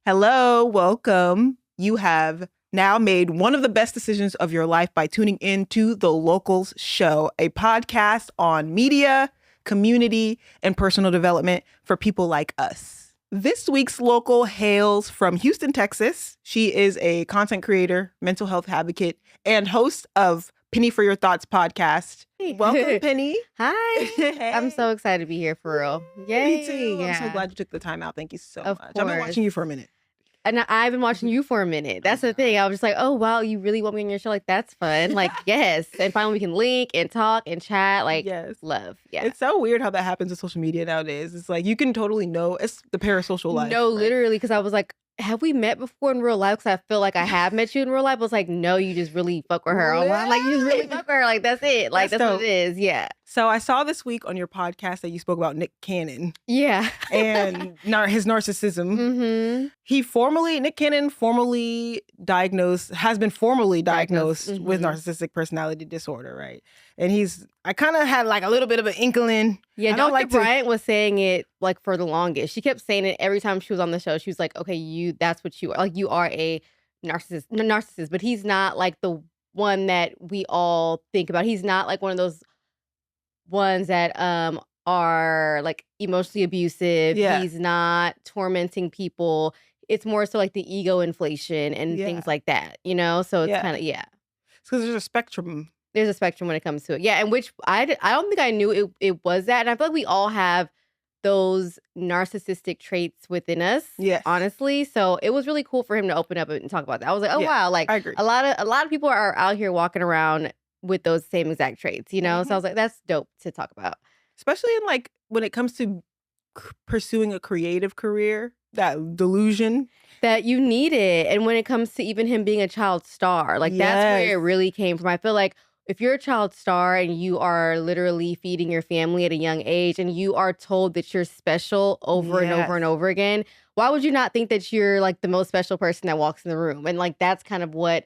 Hello, welcome. You have now made one of the best decisions of your life by tuning into The Locals Show, a podcast on media, community, and personal development for people like us. This week's local hails from Houston, Texas. She is a content creator, mental health advocate, and host of Pennie for Your Thoughts podcast. Welcome, Pennie. Hi. Hey. I'm so excited to be here for real. Yay. Me too. Yeah. I'm so glad you took the time out. Thank you so Of much. I've been course. watching you for a minute. And I've been watching you for a minute. That's the thing. I was just like, oh, wow, you really want me on your show? Like, that's fun. Like, yes. And finally we can link and talk and chat. Like, Yes. love. Yeah. It's so weird how that happens with social media nowadays. It's like you can totally know it's the parasocial life. No, right? literally, because I was like, have we met before in real life? Because I feel like I have met you in real life. I was like, no, you just really fuck with her online. Like, you just really fuck with her. Like, that's it. Like, That's that's what dope. it is. Yeah. So I saw this week on your podcast that you spoke about Nick Cannon Yeah. and his narcissism. Mm-hmm. Nick Cannon has been formally diagnosed with Mhm. narcissistic personality disorder, right? And I kind of had like a little bit of an inkling. Yeah, I don't Dr. like to- Bryant was saying it like for the longest. She kept saying it every time she was on the show. She was like, okay, that's what you are. Like, you are a narcissist, but he's not like the one that we all think about. He's not like one of those ones that are like emotionally abusive. Yeah. He's not tormenting people. It's more so like the ego inflation and Yeah. things like that, you know? So it's Yeah. kind of, yeah. It's because there's a spectrum. There's a spectrum when it comes to it. Yeah, and which I don't think I knew it was that. And I feel like we all have those narcissistic traits within us, Yes. honestly. So it was really cool for him to open up and talk about that. I was like, oh, Yeah, wow. Like, I agree. a lot of people are out here walking around with those same exact traits, you know? So I was like, that's dope to talk about. Especially in like when it comes to pursuing a creative career, that delusion. That you need it. And when it comes to even him being a child star, like that's where it Yes. really came from. I feel like if you're a child star and you are literally feeding your family at a young age and you are told that you're special over and over and Yes. over again, why would you not think that you're like the most special person that walks in the room? And like that's kind of what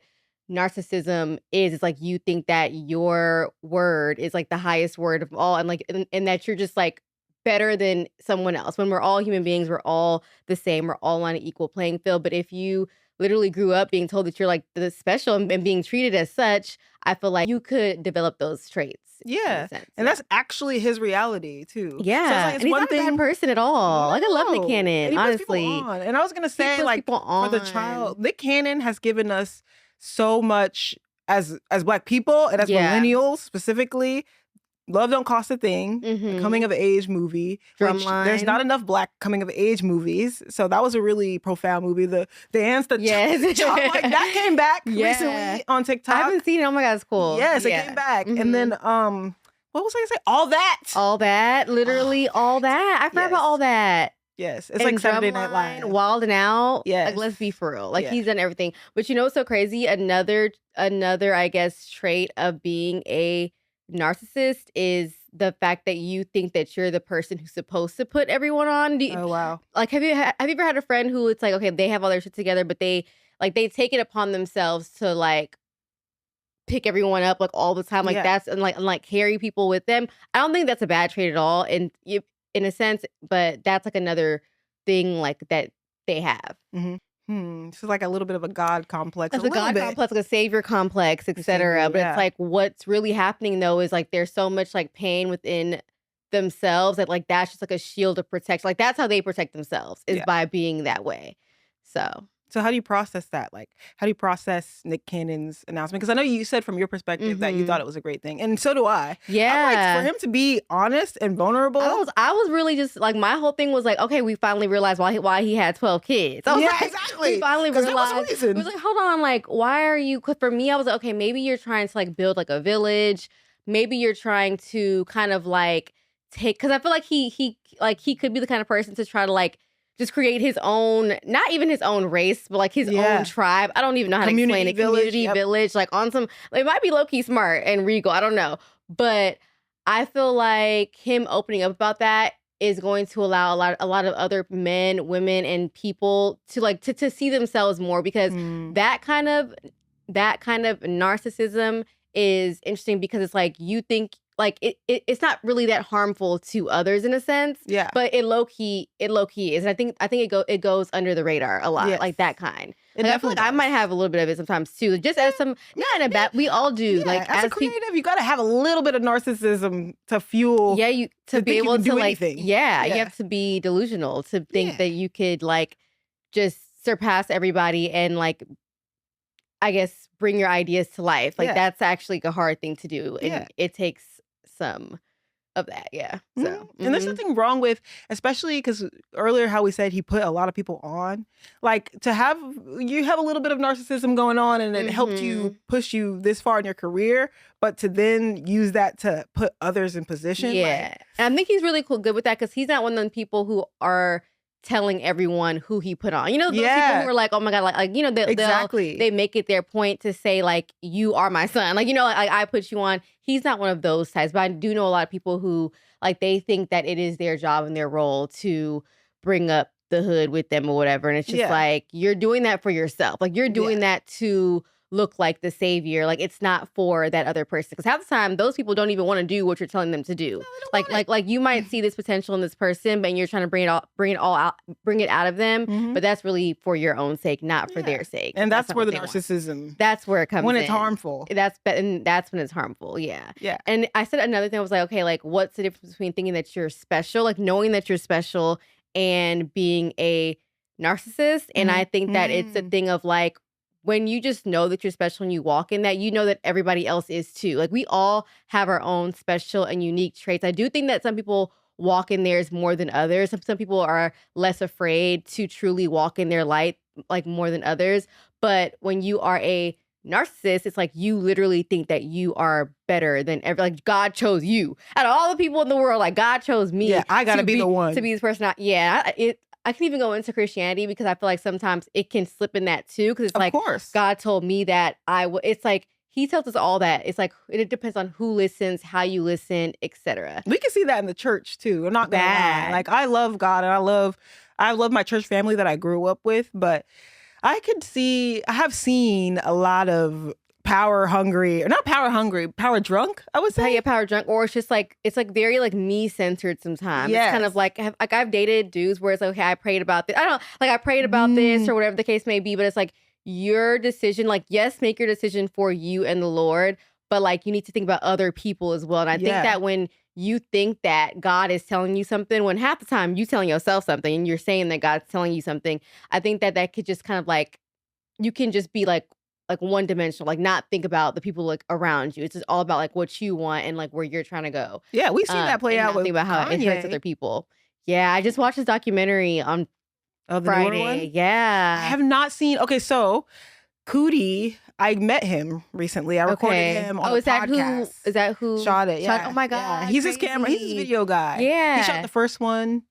narcissism is. It's like you think that your word is like the highest word of all, and like and that you're just like better than someone else. When we're all human beings, we're all the same, we're all on an equal playing field. But if you literally grew up being told that you're like the special and being treated as such, I feel like you could develop those traits. in a Yeah. sense. And that's actually his reality too. Yeah. So it's like, And he's not a bad person at all. Like, I love Nick No. Cannon, And he puts people honestly. on. And I was gonna He say, puts like, people for the on. child, Nick Cannon has given us so much as Black people and as Yeah. millennials specifically. Love Don't Cost a Thing, a Mhm. coming of age movie. Which there's Drumline. not enough Black coming of age movies, so that was a really profound movie. The dance, the Yes. like, that came back Yeah. recently on TikTok. I haven't seen it. Oh my God, it's cool. Yes, Yeah. it came back, Mhm. and then what was I gonna say? All That. All that, literally all that. I forgot about Yes. all that. Yes, it's like Saturday Night Drumline, Live. Wild and Out. Yes. Like, let's be for real. Like, Yeah. he's done everything. But you know what's so crazy? Another, I guess, trait of being a narcissist is the fact that you think that you're the person who's supposed to put everyone on. Oh wow. Like, have you ever had a friend who it's like, okay, they have all their shit together, but they take it upon themselves to like pick everyone up like all the time, like Yeah. that's and like carry people with them. I don't think that's a bad trait at all, and in a sense, but that's like another thing like that they have. This is like a little bit of a God complex. It's a a God little bit. complex, like a savior complex, savior, etc. But yeah. it's like what's really happening though is like there's so much like pain within themselves that like that's just like a shield of protection. Like that's how they protect themselves is Yeah. by being that way. So how do you process that? Like, how do you process Nick Cannon's announcement? Because I know you said from your perspective that you Mhm. thought it was a great thing, and so do I. Yeah. I'm like, for him to be honest and vulnerable. I was really just like my whole thing was like, okay, we finally realized why he had 12 kids. I was Yeah, like, exactly. We finally 'Cause there was realized. a reason. It was like, hold on, like, why are you? Because for me, I was like, okay, maybe you're trying to like build like a village. Maybe you're trying to kind of like take, because I feel like he could be the kind of person to try to like just create his own, not even his own race, but like his Yeah. own tribe. I don't even know how Community to explain it. village, Community yep. village, like on some, like, it might be low key smart and regal. I don't know, but I feel like him opening up about that is going to allow a lot of other men, women, and people to like to see themselves more, because that kind of narcissism is interesting, because it's like you think like it's not really that harmful to others in a sense. Yeah. But it low key is. And I think it goes under the radar a lot, Yes. like that kind. It Like, I feel definitely like I does. might have a little bit of it sometimes too. Just as some, not in a bad, we all do. Yeah, Like as a creative, you got to have a little bit of narcissism to fuel. yeah, you to be think you able can to do like, anything. yeah, you Yeah. have to be delusional to think Yeah. that you could like just surpass everybody and like, I guess, bring your ideas to life. Like Yeah. that's actually a hard thing to do, and Yeah. it takes some of that. Yeah. So, And there's nothing wrong with, especially because earlier how we said he put a lot of people on, like to have you have a little bit of narcissism going on and it helped you push you this far in your career, but to then use that to put others in position. yeah. Like, And I think he's really good with that because he's not one of them people who are telling everyone who he put on. You know, those people Yeah. who are like, oh my God, like you know, Exactly. they make it their point to say like, you are my son. Like, you know, like I put you on. He's not one of those types, but I do know a lot of people who like, they think that it is their job and their role to bring up the hood with them or whatever. And it's just Yeah. like, you're doing that for yourself. Like you're doing that to look like the savior. Like it's not for that other person. Because half the time, those people don't even want to do what you're telling them to do. Like you might see this potential in this person, but you're trying to bring it out of them. But that's really for your own sake, not for their sake. And that's not where what the they want. narcissism, That's where it comes when in. it's harmful. That's when it's harmful. Yeah. Yeah. And I said another thing. I was like, okay, like what's the difference between thinking that you're special, like knowing that you're special, and being a narcissist? And I think that it's a thing of like, when you just know that you're special and you walk in that, you know that everybody else is too. Like we all have our own special and unique traits. I do think that some people walk in theirs more than others. Some people are less afraid to truly walk in their light, like more than others. But when you are a narcissist, it's like you literally think that you are better than ever. Like God chose you out of all the people in the world. Like God chose me. Yeah, I gotta be the one to be this person. I can even go into Christianity because I feel like sometimes it can slip in that too. Because it's Of like, course. God told me that it's like, he tells us all that. It's like, it depends on who listens, how you listen, etc. We can see that in the church too. I'm not gonna lie. Bad. Like I love God and I love my church family that I grew up with, but I have seen a lot of power drunk, I would say. Yeah, power drunk, or it's just like, it's like very like me centered sometimes. It's kind of like I've dated dudes where it's like, okay, I prayed about this. I prayed about this or whatever the case may be, but it's like your decision. Like, yes, make your decision for you and the Lord, but like you need to think about other people as well. And I think that when you think that God is telling you something, when half the time you telling yourself something and you're saying that God's telling you something, I think that could just kind of like, you can just be like one dimensional, like not think about the people like around you. It's just all about like what you want and like where you're trying to go. Yeah, we've seen that play and out not with think about how it hurts Kanye. other people. Yeah, I just watched this documentary on Oh, the newer Friday. one? I Yeah. have not seen. Okay, so Cootie, I met him recently. I recorded him on a podcast. Is that who shot it? Yeah. Oh my God. Yeah. He's his camera. He's his crazy. video guy. Yeah. He shot the first one.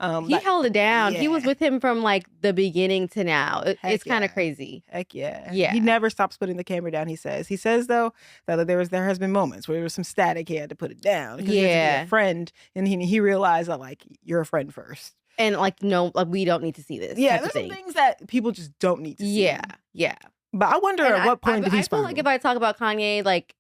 He held it down. yeah. He was with him from like the beginning to now. It's kind of yeah. crazy. Heck yeah. Yeah. He never stops putting the camera down, he says. He says, though, that there has been moments where there was some static. He had to put it down. Because he had to be Yeah. a friend. And he realized that, like, you're a friend first. And like, no, like we don't need to see this. Yeah, type of there's some thing. things that people just don't need to see. Yeah. Yeah. But I wonder And at what point did he I feel like if I talk about Kanye, like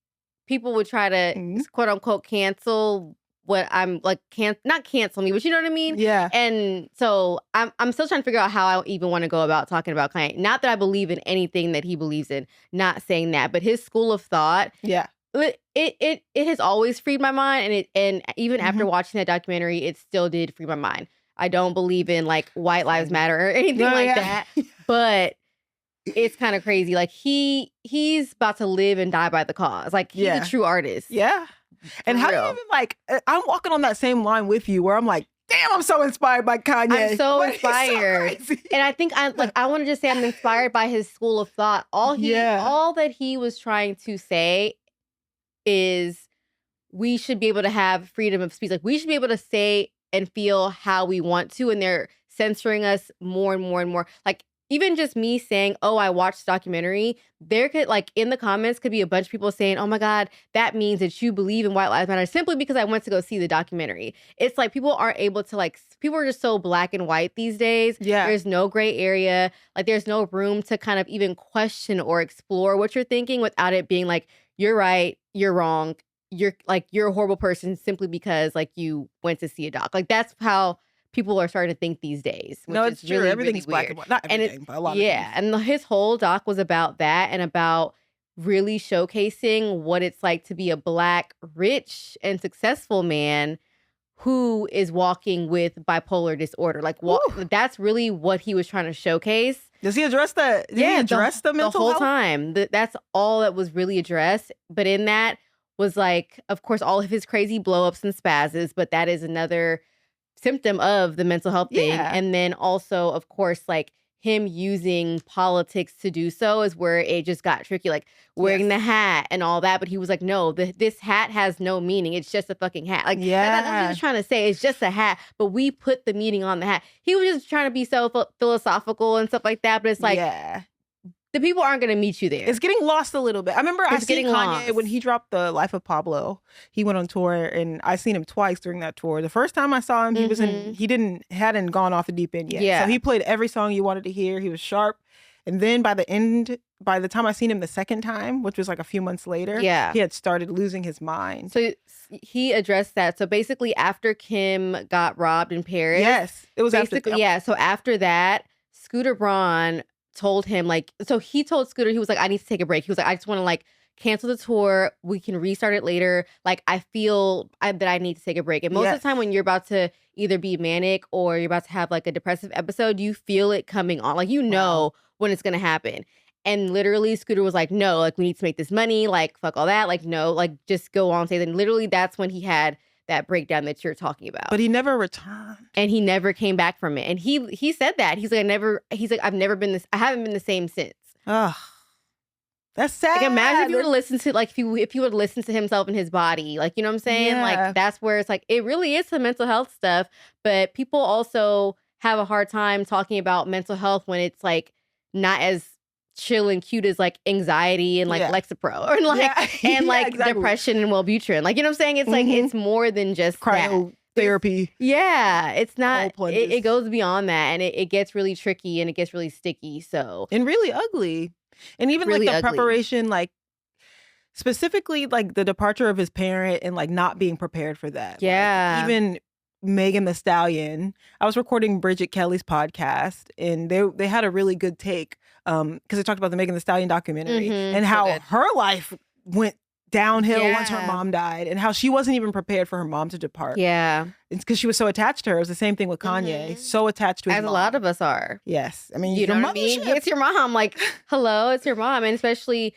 people would try to quote unquote cancel what I'm like, not cancel me, but you know what I mean? Yeah. And so I'm still trying to figure out how I even want to go about talking about Kanye. Not that I believe in anything that he believes in, not saying that, but his school of thought, Yeah. it has always freed my mind, and even after watching that documentary, it still did free my mind. I don't believe in like white lives matter or anything like that, but it's kind of crazy. Like he's about to live and die by the cause. Like he's a true artist. Yeah. And how do you even like, I'm walking on that same line with you where I'm like, damn, I'm so inspired by Kanye. I'm so But he's inspired. so crazy. And I think I want to just say I'm inspired by his school of thought. All that he was trying to say is we should be able to have freedom of speech. Like we should be able to say and feel how we want to, and they're censoring us more and more and more. Like even just me saying, oh, I watched the documentary, there could like in the comments could be a bunch of people saying, oh my God, that means that you believe in white lives matter simply because I went to go see the documentary. It's like people aren't able to like, people are just so black and white these days. Yeah. There's no gray area. Like there's no room to kind of even question or explore what you're thinking without it being like, you're right, you're wrong. you're a horrible person simply because like you went to see a doc. Like that's how people are starting to think these days. Which No, it's is true. really, Everything's really black weird. and white. Not And everything, but a lot of things. and his whole doc was about that and about really showcasing what it's like to be a Black, rich, and successful man who is walking with bipolar disorder. Like, that's really what he was trying to showcase. Does he address the? Did he address the mental whole health? time? That's all that was really addressed. But in that was like, of course, all of his crazy blowups and spazzes. But that is another symptom of the mental health thing. And then also, of course, like him using politics to do so is where it just got tricky, like wearing the hat and all that. But he was like, no, this hat has no meaning. It's just a fucking hat. Like, that's what he was trying to say. It's just a hat, but we put the meaning on the hat. He was just trying to be so philosophical and stuff like that. But it's like, the people aren't going to meet you there. It's getting lost a little bit. I remember I seen Kanye lost. when he dropped The Life of Pablo. He went on tour, and I seen him twice during that tour. The first time I saw him, he was hadn't gone off the deep end yet. Yeah. So he played every song you wanted to hear. He was sharp. And then by the time I seen him the second time, which was like a few months later, he had started losing his mind. So he addressed that. So basically, after Kim got robbed in Paris, it was basically So after that, Scooter Braun told him, like, so he told Scooter, he was like, I need to take a break. He was like, I just want to like cancel the tour. We can restart it later. Like, I feel that I need to take a break. And most of the time when you're about to either be manic or you're about to have like a depressive episode, you feel it coming on. Like, you know when it's going to happen. And literally Scooter was like, no, like we need to make this money. Like, fuck all that. Like, no, like just go on stage. And literally that's when he had that breakdown that you're talking about. But he never returned. And he never came back from it. And he said that. He's like, I've never been this, I haven't been the same since. Ugh. That's sad. Like, imagine if you would listen to, like, if he would listen to himself and his body. Like, you know what I'm saying? Yeah. Like, that's where it's like, it really is some mental health stuff. But people also have a hard time talking about mental health when it's like not as chill and cute as like anxiety and like Lexapro or like and like exactly. depression and Wellbutrin. Like, you know what I'm saying? It's like it's more than just cryotherapy. It's not. It goes beyond that, and it gets really tricky and it gets really sticky. So and really ugly, and even really like the preparation, like specifically like the departure of his parent and like not being prepared for that. Yeah, like, even Megan Thee Stallion. I was recording Bridget Kelly's podcast, and they had a really good take because they talked about the Megan Thee Stallion documentary and how her life went downhill once her mom died, and how she wasn't even prepared for her mom to depart. Yeah, it's because she was so attached to her. It was the same thing with Kanye, so attached to his mom. As a lot of us are. Yes, I mean, you know what I mean. It's your mom. Like, hello, it's your mom, and especially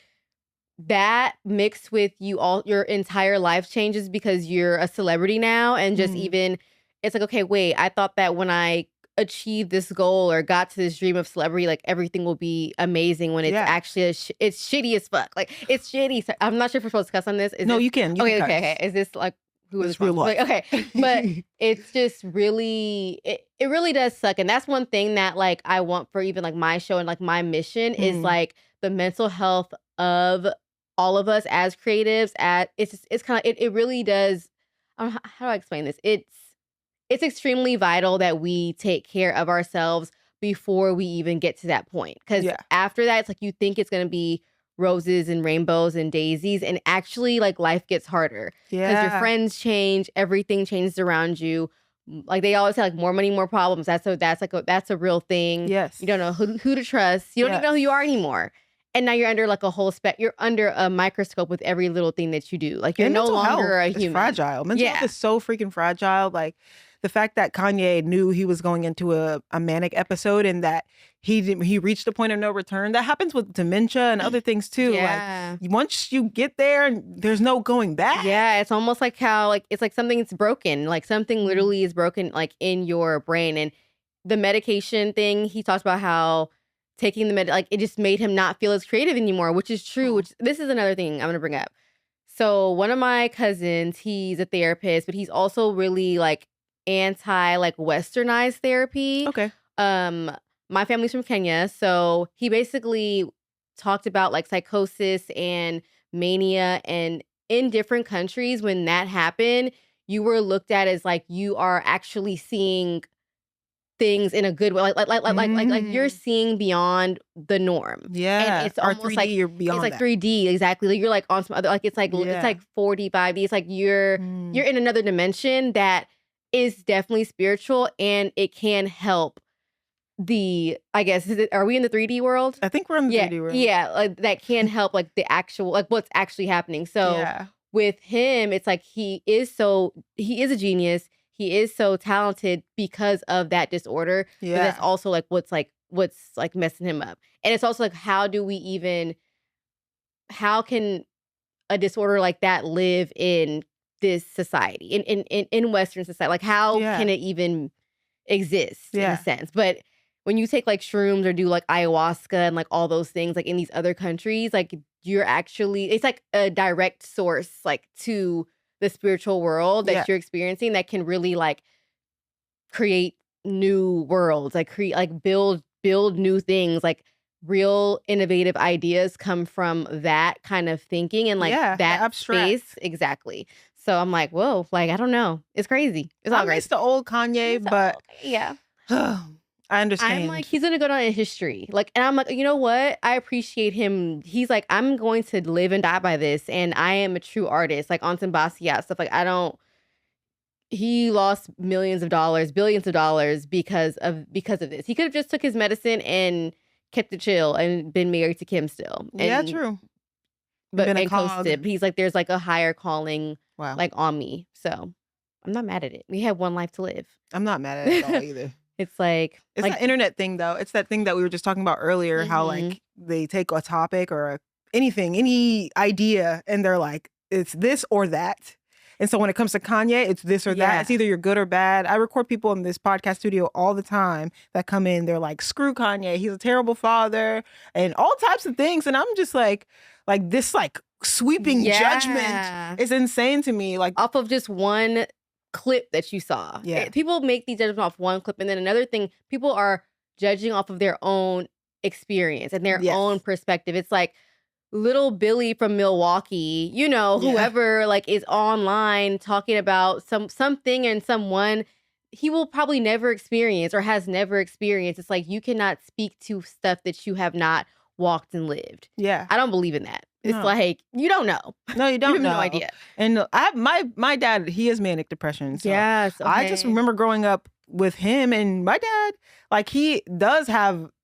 that mixed with your entire life changes because you're a celebrity now, and just even. It's like, okay, wait, I thought that when I achieved this goal or got to this dream of celebrity, like everything will be amazing when it's actually, it's shitty as fuck. Like, it's shitty. So, I'm not sure if we're supposed to cuss on this. You can. Okay. Is this like, who is real life? Like, okay. But it's just really, it really does suck. And that's one thing that like I want for even like my show and like my mission is like the mental health of all of us as creatives. It's kind of, it really does, how do I explain this? It's extremely vital that we take care of ourselves before we even get to that point. Because after that, it's like you think it's going to be roses and rainbows and daisies. And actually, like, life gets harder. Because your friends change. Everything changes around you. Like, they always say, like, more money, more problems. That's a real thing. Yes. You don't know who to trust. You don't even know who you are anymore. And now you're under like a whole you're under a microscope with every little thing that you do. Like, you're no longer a human. It's fragile. Mental health is so freaking fragile. Like, the fact that Kanye knew he was going into a manic episode and that he reached a point of no return. That happens with dementia and other things too. Yeah. Like, once you get there, there's no going back. Yeah, it's almost like how like it's like something's broken. Like, something literally is broken like in your brain. And the medication thing, he talks about how taking the like it just made him not feel as creative anymore, which is true. Which this is another thing I'm gonna bring up. So one of my cousins, he's a therapist, but he's also really like anti like westernized therapy. Okay. My family's from Kenya, so he basically talked about like psychosis and mania, and in different countries when that happened, you were looked at as like you are actually seeing things in a good way. Like you're seeing beyond the norm. Yeah. And it's Or almost 3D, like you're beyond it's like that. 3D, exactly. Like you're like on some other, like it's like 4D, 5D. It's like you're in another dimension that is definitely spiritual, and it can help I guess, are we in the 3D world? I think we're in the 3D world. Yeah, like that can help like the actual, like what's actually happening. So with him, it's like he is a genius. He is so talented because of that disorder. But that's also like what's messing him up. And it's also like, how can a disorder like that live in this society, in Western society? Like how can it even exist in a sense? But when you take like shrooms or do like ayahuasca and like all those things, like in these other countries, like it's like a direct source like to the spiritual world that you're experiencing that can really like create new worlds, like build new things, like real innovative ideas come from that kind of thinking and like that space. Exactly. So I'm like, whoa, like, I don't know. It's crazy. It's all I miss crazy. the old Kanye, but I understand. I'm like, he's gonna go down in history. Like, and I'm like, you know what? I appreciate him. He's like, I'm going to live and die by this, and I am a true artist. Like on some Basquiat stuff. Like, he lost millions of dollars, billions of dollars because of this. He could have just took his medicine and kept it chill and been married to Kim still. And, true. And coasted. But he's like, there's like a higher calling like on me. So I'm not mad at it. We have one life to live. I'm not mad at it at all either. It's like that internet thing though. It's that thing that we were just talking about earlier, how like they take a topic or any idea and they're like, it's this or that. And so when it comes to Kanye, it's this or that. It's either you're good or bad. I record people in this podcast studio all the time that come in. They're like, screw Kanye. He's a terrible father and all types of things. And I'm just like this like sweeping judgment is insane to me. Like off of just one clip that you saw. People make these judgments off one clip. And then another thing, people are judging off of their own experience and their own perspective. It's like, little Billy from Milwaukee, whoever like is online talking about something and someone he will probably never experience or has never experienced. It's like, you cannot speak to stuff that you have not walked and lived. I don't believe in that. It's like, you don't know. No, you don't you have know. No idea. And I have my dad, he has manic depression. So I just remember growing up with him, and my dad, like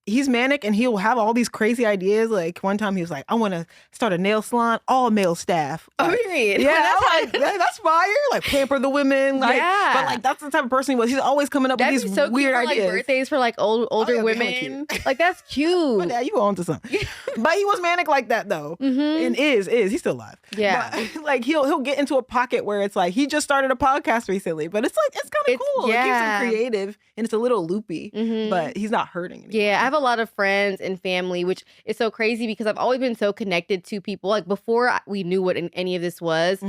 he's manic and he'll have all these crazy ideas. Like one time he was like, I want to start a nail salon, all male staff. Like, that's fire. Like pamper the women. Like, but like that's the type of person he was. He's always coming up with these weird ideas. Like birthdays for like older women. Like that's cute. My dad, you on to something. But he was manic like that though. And he's still alive. But, like he'll get into a pocket where it's like he just started a podcast recently, but it's like it's kind of cool. It keeps him creative and it's a little loopy, but he's not hurting anyone. I have a lot of friends and family, which is so crazy because I've always been so connected to people. Like before we knew what any of this was,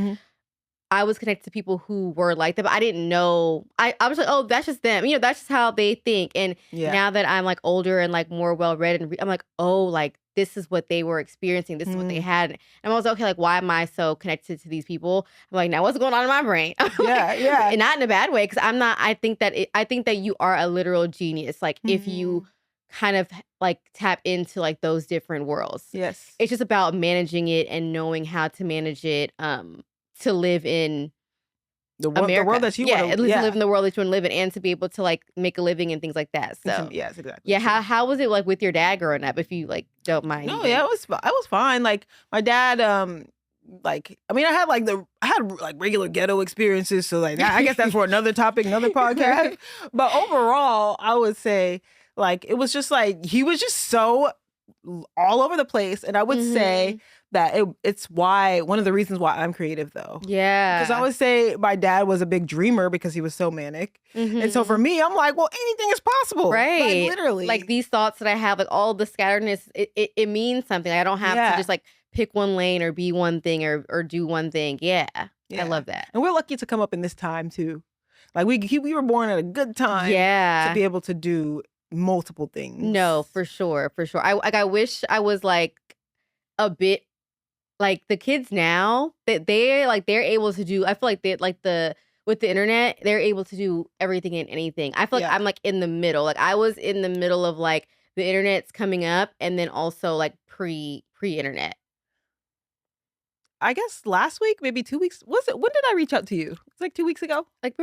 I was connected to people who were like that, but I didn't know. I was like, oh, that's just them. That's just how they think. And now that I'm like older and like more well-read, and I'm like, oh, like this is what they were experiencing. This is what they had. And I was okay, like, why am I so connected to these people? I'm like, now what's going on in my brain? And not in a bad way, because I think that you are a literal genius. Like if you kind of like tap into like those different worlds. It's just about managing it and knowing how to manage it to live in the world that you want to live in the world that you want to live in, and to be able to like make a living and things like that. So yes, exactly. Yeah, how was it like with your dad growing up, if you like don't mind? No, it was fine. Like my dad like, I mean, I had like regular ghetto experiences, so like I guess that's for another topic, another podcast. But overall, I would say like it was just like he was just so all over the place, and I would say that it's one of the reasons why I'm creative though. Because I would say my dad was a big dreamer because he was so manic, and so for me, I'm like, well, anything is possible, right? Like, literally, like these thoughts that I have, like all the scatteredness, it means something. I don't have to just like pick one lane or be one thing or do one thing. I love that. And we're lucky to come up in this time too. Like we were born at a good time to be able to do multiple things. No, for sure. I wish I was like a bit like the kids now that they're able to do. I feel like they like with the internet, they're able to do everything and anything. I feel like I'm like in the middle. Like I was in the middle of like the internet's coming up and then also like pre-internet. I guess last week, maybe 2 weeks. Was it? When did I reach out to you? It's like 2 weeks ago. Like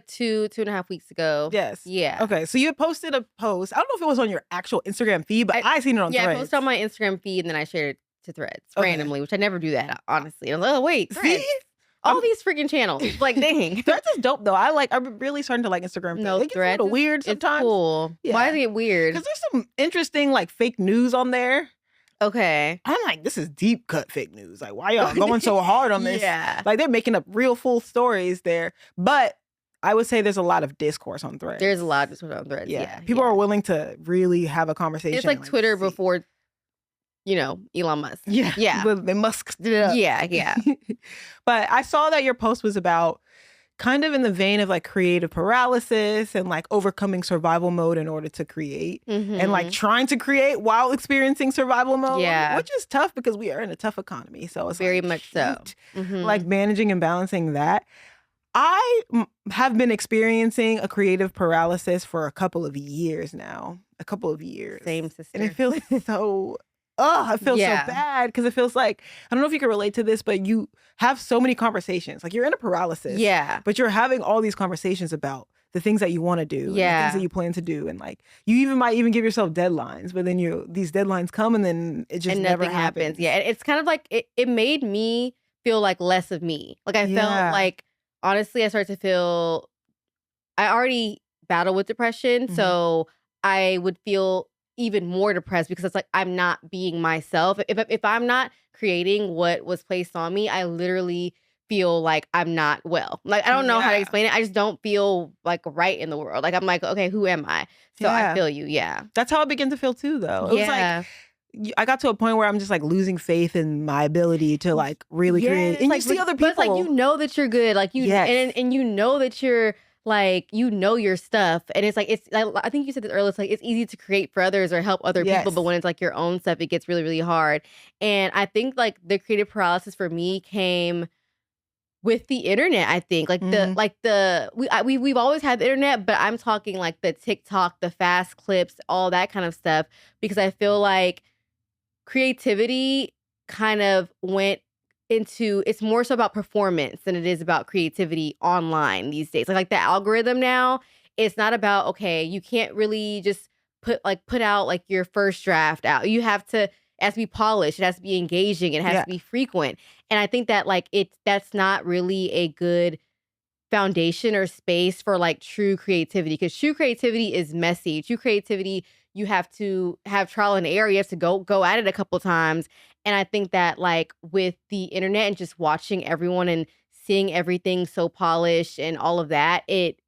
two and a half weeks ago. Yes. Yeah. Okay. So you had posted a post. I don't know if it was on your actual Instagram feed, but I seen it on Threads. Yeah, I posted on my Instagram feed and then I shared it to Threads randomly, which I never do that, honestly. I was like, oh, wait, Threads. See? All these freaking channels. Like, dang. Threads is dope, though. I'm really starting to like Instagram. No, it gets Threads a little weird sometimes. It's cool. Yeah. Why is it weird? Because there's some interesting, like, fake news on there. Okay. I'm like, this is deep cut fake news. Like, why y'all going so hard on this? Yeah. Like, they're making up real full stories there. But I would say there's a lot of discourse on Threads. There's a lot of discourse on Threads. Yeah. People are willing to really have a conversation. It's like Twitter before, Elon Musk. Yeah. Yeah. But they Musk did it up. Yeah. But I saw that your post was about kind of in the vein of like creative paralysis and like overcoming survival mode in order to create and like trying to create while experiencing survival mode. Yeah. Which is tough because we are in a tough economy. So it's very like, much so. Like managing and balancing that. I have been experiencing a creative paralysis for a couple of years now. Same, sister. And it feels so... I feel so bad because it feels like, I don't know if you can relate to this, but you have so many conversations. Like you're in a paralysis. Yeah. But you're having all these conversations about the things that you want to do. Yeah. And the things that you plan to do. And like, you might even give yourself deadlines, but then these deadlines come and then it just never happens. Yeah. It's kind of like, it made me feel like less of me. Like I felt like, honestly, I started to feel, I already battle with depression. So I would feel even more depressed because it's like I'm not being myself. If I'm not creating what was placed on me, I literally feel like I'm not well. Like I don't know how to explain it. I just don't feel like right in the world. Like I'm like, okay, who am I? So I feel you. Yeah. That's how I began to feel too, though. It was like I got to a point where I'm just like losing faith in my ability to like really create. And like, you see other people. But like you know that you're good. Like you and you know that you're like, your stuff. And it's like, I think you said this earlier, it's like, it's easy to create for others or help other people. But when it's like your own stuff, it gets really, really hard. And I think like the creative paralysis for me came with the internet, I think. Like we've always had the internet, but I'm talking like the TikTok, the fast clips, all that kind of stuff. Because I feel like creativity kind of went into, it's more so about performance than it is about creativity online these days. Like the algorithm now, it's not about, okay, you can't really just put out like your first draft out. You have to, it has to be polished, it has to be engaging, it has to be frequent. And I think that like that's not really a good foundation or space for like true creativity, because true creativity is messy. True creativity, you have to have trial and error. You have to go at it a couple times. And I think that like with the internet and just watching everyone and seeing everything so polished and all of that, it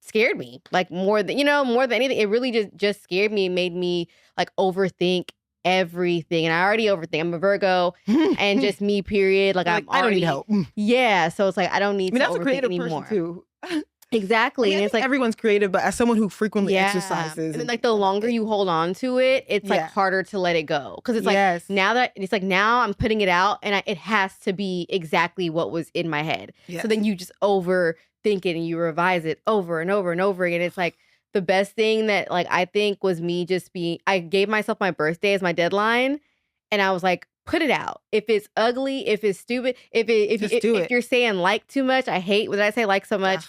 scared me like more than anything. It really just scared me. It made me like overthink everything. And I already overthink. I'm a Virgo and just me, period. Like I don't need help. Yeah. So it's like, I don't need to that's overthink a creative anymore. Person too. Exactly. And it's like everyone's creative, but as someone who frequently exercises. And then like the longer you hold on to it, it's like harder to let it go. Because it's like now I'm putting it out and it has to be exactly what was in my head. So then you just overthink it and you revise it over and over and over again. It's like the best thing that like I think was me I gave myself my birthday as my deadline, and I was like, put it out. If it's ugly, if it's stupid, if you're saying like too much, I hate when I say like so much.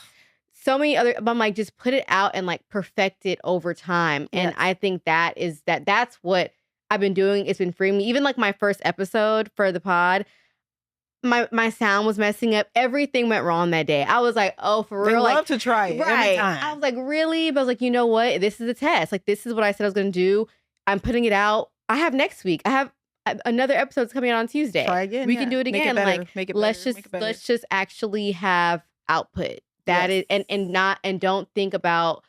So many other, but I'm like, just put it out and like perfect it over time. And I think that's what I've been doing. It's been freeing me. Even like my first episode for the pod, my sound was messing up. Everything went wrong that day. I was like, oh, for real? They love to try it every time. I was like, really? But I was like, you know what? This is a test. Like, this is what I said I was going to do. I'm putting it out. I have next week. I have another episode's coming out on Tuesday. Try again. We can do it again. Let's just actually have output. That is, and don't think about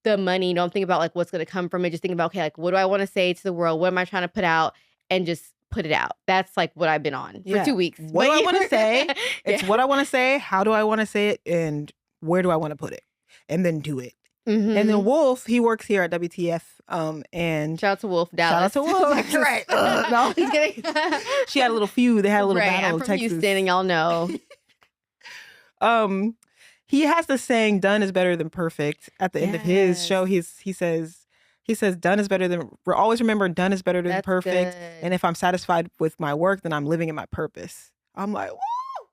the money. Don't think about like what's going to come from it. Just think about, okay, like what do I want to say to the world? What am I trying to put out? And just put it out. That's like what I've been on for 2 weeks. What do I want to say? It's what I want to say. How do I want to say it? And where do I want to put it? And then do it. And then Wolf, he works here at WTF. And shout out to Wolf, Dallas. Shout out to Wolf. That's right. No, he's kidding. She had a little feud. They had a little battle. I'm from Houston, and y'all know. he has the saying, done is better than perfect. At the end of his show, he says, done is better than, always remember, done is better than perfect. Good. And if I'm satisfied with my work, then I'm living in my purpose. I'm like, woo!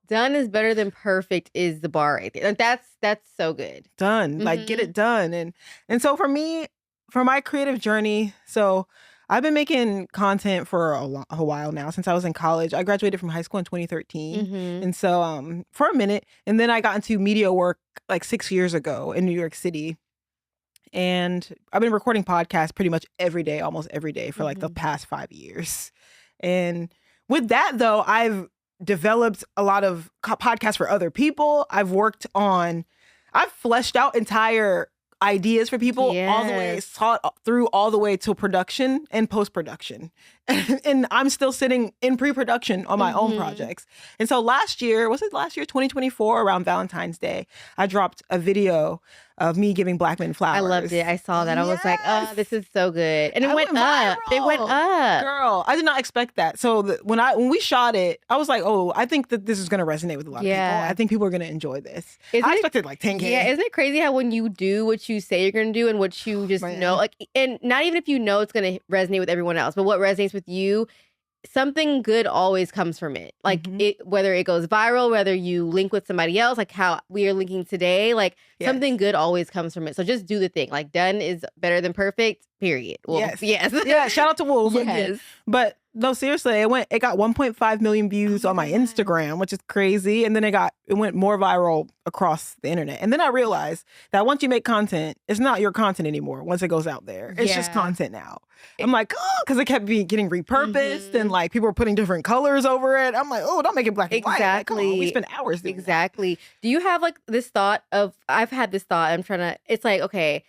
Done is better than perfect is the bar right there. Like, that's so good. Done. Like, get it done. And so for me, for my creative journey, so I've been making content for a while now, since I was in college. I graduated from high school in 2013. And so for a minute, and then I got into media work like 6 years ago in New York City. And I've been recording podcasts pretty much almost every day for like the past 5 years. And with that, though, I've developed a lot of podcasts for other people. I've fleshed out entire ideas for people all the way, thought through all the way to production and post-production. And I'm still sitting in pre-production on my own projects. And so last year, 2024, around Valentine's Day, I dropped a video of me giving Black men flowers. I loved it. I saw that. I was like, oh, this is so good. And it went up. Viral. It went up. Girl, I did not expect that. So when we shot it, I was like, oh, I think that this is going to resonate with a lot of people. I think people are going to enjoy this. I expected like 10K. Yeah, isn't it crazy how when you do what you say you're going to do and what you just know, like, and not even if you know it's going to resonate with everyone else, but what resonates with you, something good always comes from it. Like whether it goes viral, whether you link with somebody else, like how we are linking today, like something good always comes from it. So just do the thing. Like done is better than perfect, period. Wolf. Yes. Yeah, shout out to Wolf. Yes. But no, seriously, it got 1.5 million views on my Instagram, which is crazy. And then it went more viral across the internet. And then I realized that once you make content, it's not your content anymore once it goes out there. It's just content now. I'm like, oh, because it kept getting repurposed and like people were putting different colors over it. I'm like, oh, don't make it black and white. Like, come on, we spend hours doing that. Do you have like this thought of, I've had this thought, it's like, okay,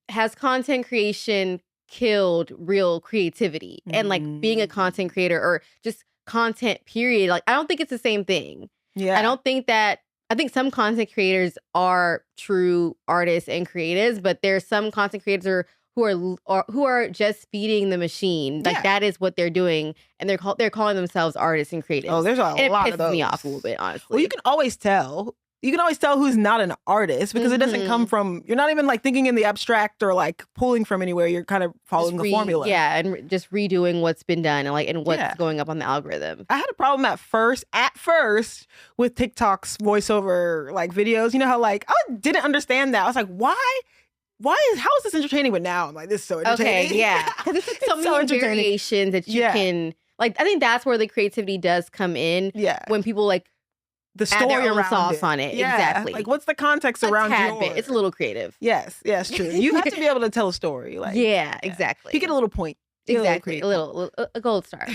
has content creation killed real creativity and like being a content creator or just content period? Like, I don't think it's the same thing. Yeah. I think some content creators are true artists and creatives, but there's some content creators who are just feeding the machine. Like that is what they're doing, and they're calling themselves artists and creatives. Oh, there's a lot of those. It pisses me off a little bit, honestly. Well, you can always tell. You can always tell who's not an artist because it doesn't come from, you're not even like thinking in the abstract or like pulling from anywhere. You're kind of following the formula. Yeah, and just redoing what's been done and what's going up on the algorithm. I had a problem at first with TikTok's voiceover like videos. You know how like, I didn't understand that. I was like, how is this entertaining? But now I'm like, this is so entertaining. Okay, yeah. Because it's like so many variations that you can, like, I think that's where the creativity does come in. Yeah. When people like, the story around sauce on it. Yeah. Exactly. Like, what's the context around yours? It's a little creative. Yes, true. You have to be able to tell a story. Like, exactly. You get a little point. Exactly. A gold star.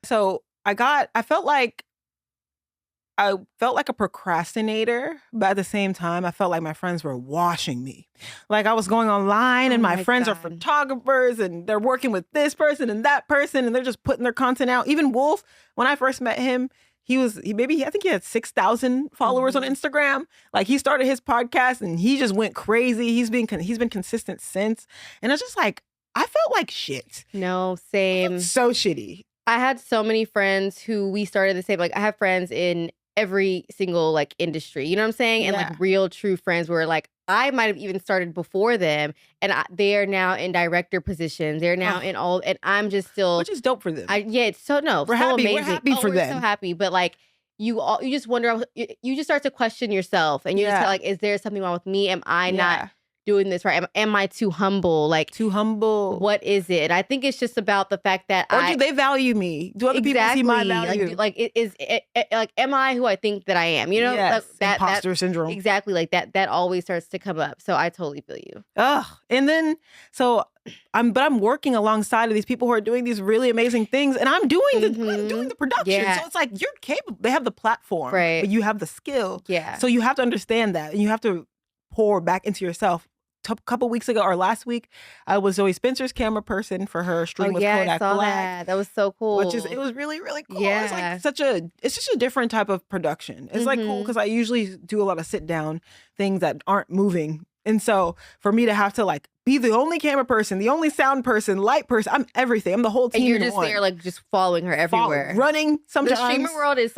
So I felt like a procrastinator, but at the same time, I felt like my friends were washing me. Like I was going online and my friends are photographers and they're working with this person and that person and they're just putting their content out. Even Wolf, when I first met him, I think he had 6,000 followers on Instagram. Like he started his podcast and he just went crazy. He's been consistent since. And it's just like, I felt like shit. No, same. So shitty. I had so many friends who we started the same, like I have friends in every single like industry, you know what I'm saying? And like real true friends where like I might have even started before them and they are now in director positions. They're now in all, and I'm just still. Which is dope for them. It's so we're happy. Amazing. We're happy for them. We're so happy. But like you just wonder, you just start to question yourself and you just like, is there something wrong with me? Am I not doing this right? Am I too humble? Like too humble. What is it? I think it's just about the fact that do they value me? Do other people see my value? Like like am I who I think that I am? You know, that imposter syndrome. Exactly, like that always starts to come up. So I totally feel you. And then I'm working alongside of these people who are doing these really amazing things, and I'm doing the production. So it's like you're capable. They have the platform, right? But you have the skill. Yeah. So you have to understand that, and you have to pour back into yourself. A couple weeks ago or last week, I was Zoe Spencer's camera person for her stream with Kodak I saw Black. That was so cool. It was really, really cool. Yeah. It's like it's just a different type of production. It's like cool because I usually do a lot of sit down things that aren't moving. And so for me to have to like be the only camera person, the only sound person, light person, I'm everything. I'm the whole team. And you're just there like just following her everywhere. Running sometimes. The streamer world is,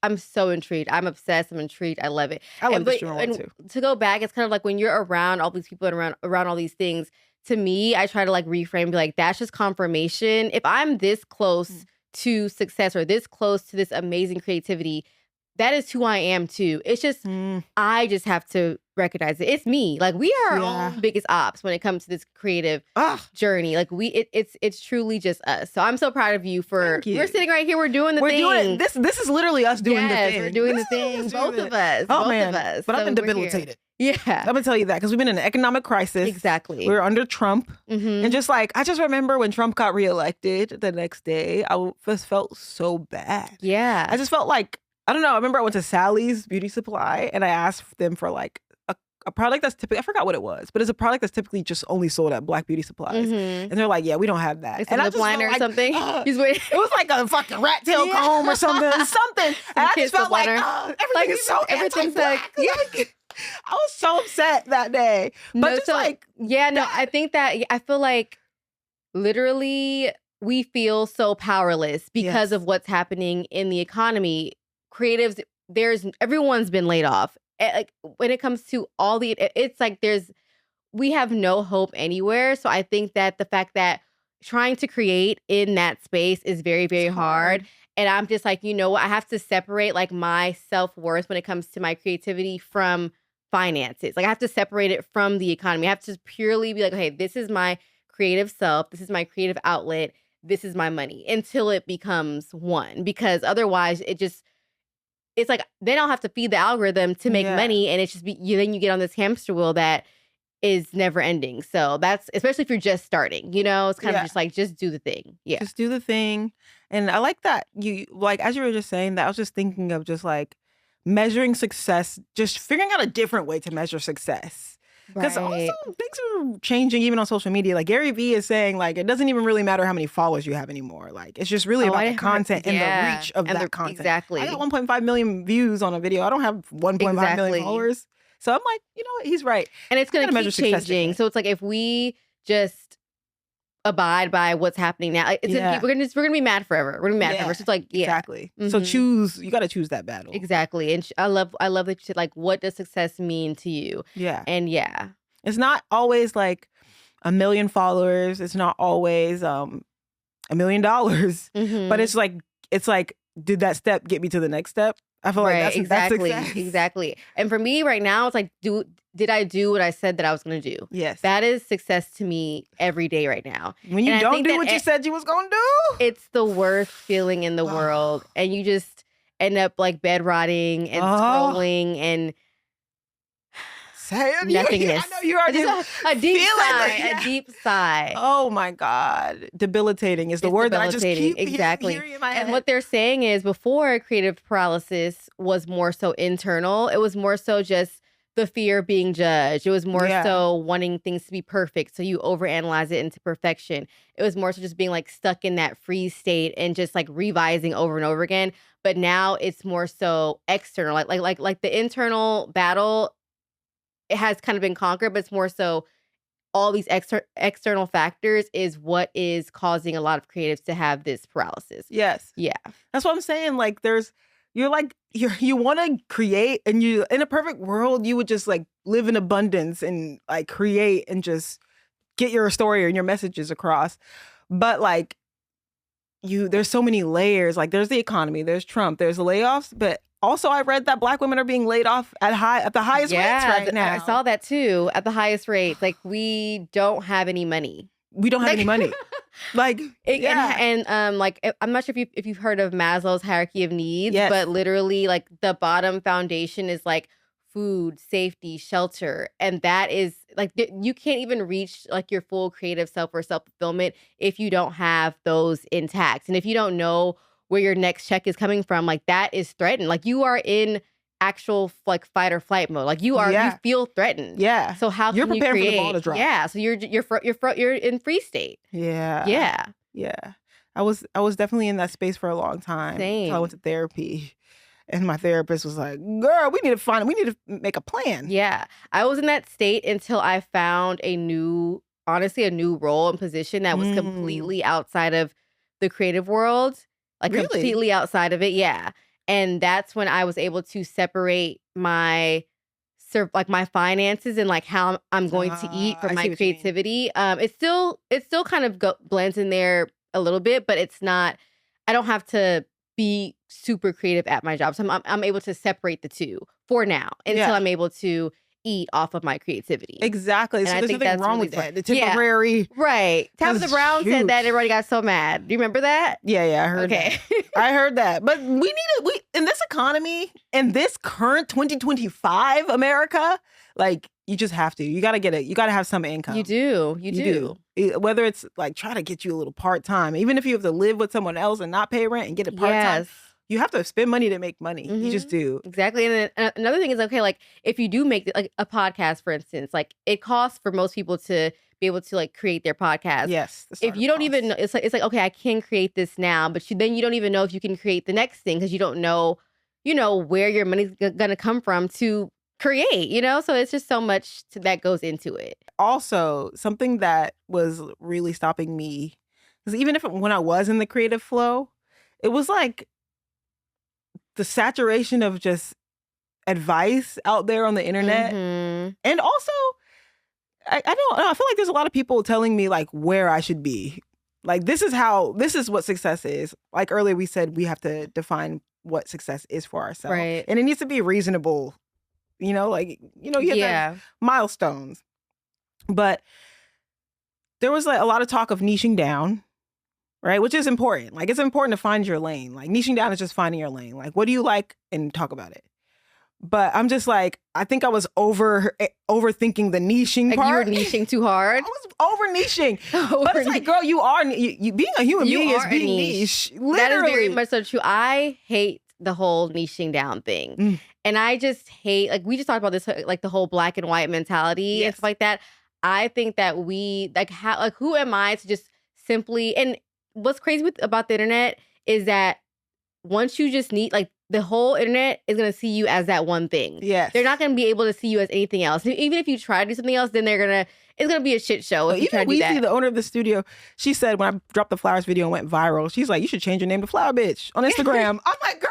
I'm so intrigued. I'm obsessed. I'm intrigued. I love it. I love And the but streamer one and too. to go back, it's kind of like when you're around all these people and around all these things. To me, I try to like reframe, be like, that's just confirmation. If I'm this close to success or this close to this amazing creativity, that is who I am too. It's just I just have to recognize it. It's me. Like we are our own biggest ops when it comes to this creative journey. Like it's truly just us. So I'm so proud of you for we're sitting right here. We're doing the thing. Doing this is literally us doing the thing. We're doing the thing. Both of us. Oh both man, of us. but So I've been we're debilitated. Yeah, I'm gonna tell you that because we've been in an economic crisis. Exactly. We're under Trump, and just like I just remember when Trump got reelected the next day, I just felt so bad. Yeah, I just felt like I don't know. I remember I went to Sally's Beauty Supply and I asked them for like a product that's typically I forgot what it was, but it's a product that's typically just only sold at Black Beauty Supplies, and they're like, yeah, we don't have that. Like and lip liner or something. It was like a fucking rat tail comb or something. And I just felt like everything is so everything's anti-Black. I was so upset that day. But I think that I feel like literally we feel so powerless because of what's happening in the economy. Creatives, everyone's been laid off. Like when it comes to all it's like we have no hope anywhere. So I think that the fact that trying to create in that space is very, very hard. And I'm just like, you know what? I have to separate like my self-worth when it comes to my creativity from finances. Like I have to separate it from the economy. I have to just purely be like, okay, this is my creative self. This is my creative outlet. This is my money until it becomes one. Because otherwise it's like then I'll have to feed the algorithm to make money, and it's just then you get on this hamster wheel that is never ending. So that's especially if you're just starting, it's kind of just like just do the thing. Yeah, just do the thing. And I like that you like as you were just saying that I was just thinking of just like measuring success, just figuring out a different way to measure success. Because also things are changing even on social media. Like Gary Vee is saying, like, it doesn't even really matter how many followers you have anymore. Like, it's just really about the content and the reach of that content. Exactly. I got 1.5 million views on a video. I don't have 1.5 million followers. So I'm like, you know what? He's right. And it's going to keep changing. So it's like if we just abide by what's happening now, we're gonna be mad forever. We're gonna be mad forever. So it's like exactly. So you got to choose that battle. Exactly. And I love that you said like, what does success mean to you? Yeah. And it's not always like 1 million followers. It's not always $1 million. But it's like did that step get me to the next step? I feel like that's success. Exactly. And for me right now, it's like, did I do what I said that I was going to do? Yes. That is success to me every day right now. When you don't do what you said you was going to do? It's the worst feeling in the world. And you just end up like bed rotting and scrolling and nothingness. I know you are just a deep sigh. A deep sigh. Oh my God. Debilitating is the word that I just keep hearing in my head. And what they're saying is before creative paralysis was more so internal. It was more so just the fear of being judged. It was more so wanting things to be perfect. So you overanalyze it into perfection. It was more so just being like stuck in that freeze state and just like revising over and over again. But now it's more so external. Like the internal battle, it has kind of been conquered, but it's more so all these external factors is what is causing a lot of creatives to have this paralysis. Yes. Yeah. That's what I'm saying. Like you want to create, and you in a perfect world, you would just like live in abundance and like create and just get your story and your messages across. But like there's so many layers. Like there's the economy, there's Trump, there's the layoffs, but also I read that Black women are being laid off at the highest rates right now. I saw that too, at the highest rates. Like we don't have any money. We don't have any money. Like like I'm not sure if you've heard of Maslow's hierarchy of needs, but literally like the bottom foundation is like food, safety, shelter, and that is like you can't even reach like your full creative self or self-fulfillment if you don't have those intact. And if you don't know where your next check is coming from, like that is threatened. Like you are in actual like fight or flight mode. Like you feel threatened. Yeah. So how you're can preparing you create? For the ball to drop? Yeah. So you're in free state. Yeah. Yeah. Yeah. I was definitely in that space for a long time. Same. So I went to therapy, and my therapist was like, "Girl, we need to make a plan." Yeah. I was in that state until I found a new role and position that was completely outside of the creative world. Like really? Completely outside of it. Yeah. And that's when I was able to separate my finances and like how I'm going to eat from I my see what you mean. creativity. It still kind of blends in there a little bit, but it's not. I don't have to be super creative at my job, so I'm able to separate the two for now until I'm able to eat off of my creativity. Exactly. And so I there's think nothing that's wrong really with smart. that. The temporary. Yeah, right. Tabitha 'Cause Brown said shoot. that, and everybody got so mad. Do you remember that? Yeah, I heard Okay. that. I heard that. But we in this economy, in this current 2025 America, like you just have to. You got to get it. You got to have some income. You do. Whether it's like try to get you a little part-time, even if you have to live with someone else and not pay rent and get it part-time. Yes. You have to spend money to make money. You just do. Exactly. And then another thing is, okay, like if you do make like a podcast, for instance, like it costs for most people to be able to like create their podcast. Yes. If you don't even know, it's like, okay, I can create this now, but then you don't even know if you can create the next thing because you don't know, where your money's going to come from to create, So it's just so much that goes into it. Also, something that was really stopping me, because even when I was in the creative flow, it was like the saturation of just advice out there on the internet. And also, I don't know, I feel like there's a lot of people telling me like where I should be. Like this is what success is. Like earlier we said we have to define what success is for ourselves. Right. And it needs to be reasonable. You have to have milestones. But there was like a lot of talk of niching down. Right, which is important. Like it's important to find your lane. Like niching down is just finding your lane. Like what do you like and talk about it. But I'm just like, I think I was overthinking the niching part. You were niching too hard. I was over niching. But it's like, girl, you are being a human being is being niche. Literally. That is very much so true. I hate the whole niching down thing, and I just hate like we just talked about this like the whole black and white mentality and stuff like that. I think that we who am I to just simply and what's crazy about the internet is that once you just need, like, the whole internet is going to see you as that one thing. Yes. They're not going to be able to see you as anything else. Even if you try to do something else, then it's going to be a shit show. If you try to do that. Weezy, the owner of the studio, she said when I dropped the flowers video and went viral, she's like, you should change your name to Flower Bitch on Instagram. I'm like, girl.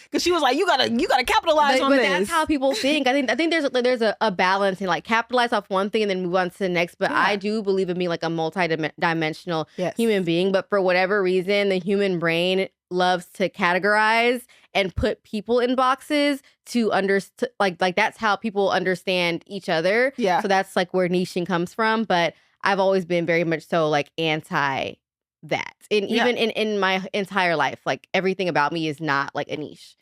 Because she was like, you gotta capitalize on this. But that's how people think. I think there's a balance in like capitalize off one thing and then move on to the next. But I do believe in being like a multi-dimensional human being. But for whatever reason, the human brain loves to categorize and put people in boxes to like that's how people understand each other. Yeah. So that's like where niching comes from. But I've always been very much so like anti that. And even in my entire life, like everything about me is not like a niche.